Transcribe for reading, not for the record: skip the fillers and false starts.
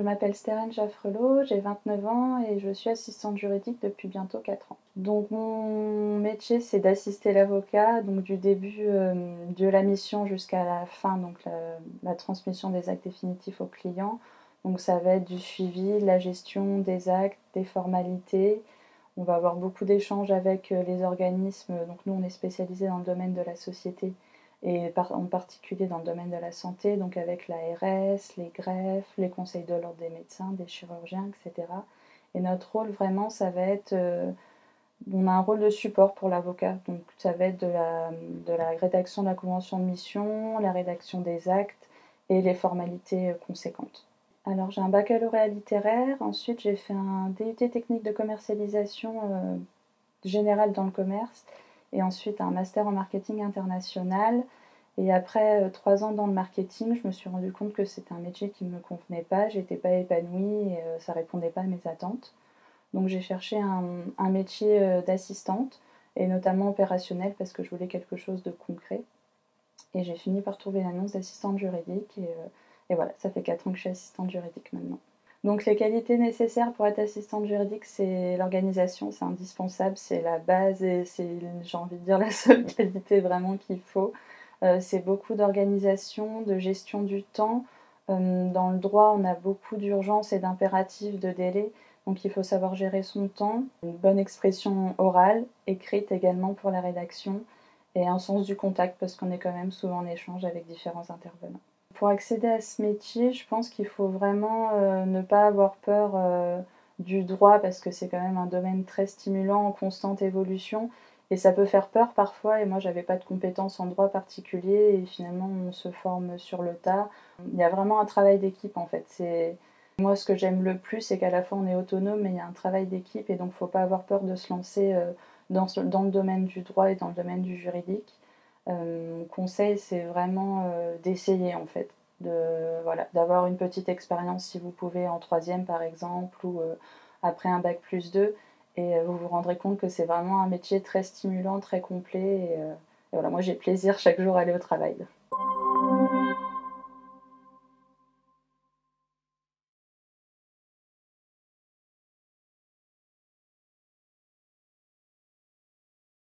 Je m'appelle Stérène Jaffrelot, j'ai 29 ans et je suis assistante juridique depuis bientôt 4 ans. Donc mon métier c'est d'assister l'avocat, donc du début de la mission jusqu'à la fin, donc la transmission des actes définitifs au client. Donc ça va être du suivi, de la gestion des actes, des formalités. On va avoir beaucoup d'échanges avec les organismes, donc nous on est spécialisé dans le domaine de la société et en particulier dans le domaine de la santé, donc avec l'ARS, les greffes, les conseils de l'ordre des médecins, des chirurgiens, etc. Et notre rôle vraiment, ça va être, on a un rôle de support pour l'avocat, donc ça va être de la rédaction de la convention de mission, la rédaction des actes et les formalités conséquentes. Alors j'ai un baccalauréat littéraire, ensuite j'ai fait un DUT technique de commercialisation générale dans le commerce et ensuite un master en marketing international. Et après 3 ans dans le marketing, je me suis rendu compte que c'était un métier qui ne me convenait pas, j'étais pas épanouie et ça répondait pas à mes attentes. Donc j'ai cherché un métier d'assistante et notamment opérationnel parce que je voulais quelque chose de concret. Et j'ai fini par trouver l'annonce d'assistante juridique et voilà, ça fait 4 ans que je suis assistante juridique maintenant. Donc les qualités nécessaires pour être assistante juridique, c'est l'organisation, c'est indispensable, c'est la base et c'est, j'ai envie de dire, la seule qualité vraiment qu'il faut. C'est beaucoup d'organisation, de gestion du temps. Dans le droit, on a beaucoup d'urgences et d'impératifs de délai, donc il faut savoir gérer son temps, une bonne expression orale, écrite également pour la rédaction, et un sens du contact parce qu'on est quand même souvent en échange avec différents intervenants. Pour accéder à ce métier, je pense qu'il faut vraiment ne pas avoir peur du droit parce que c'est quand même un domaine très stimulant, en constante évolution et ça peut faire peur parfois et moi j'avais pas de compétences en droit particulier et finalement on se forme sur le tas. Il y a vraiment un travail d'équipe en fait. Moi ce que j'aime le plus c'est qu'à la fois on est autonome mais il y a un travail d'équipe et donc faut pas avoir peur de se lancer dans le domaine du droit et dans le domaine du juridique. Mon conseil, c'est vraiment d'essayer en fait, voilà, d'avoir une petite expérience si vous pouvez en troisième par exemple ou après un bac+2 et vous vous rendrez compte que c'est vraiment un métier très stimulant, très complet et voilà, moi j'ai plaisir chaque jour à aller au travail.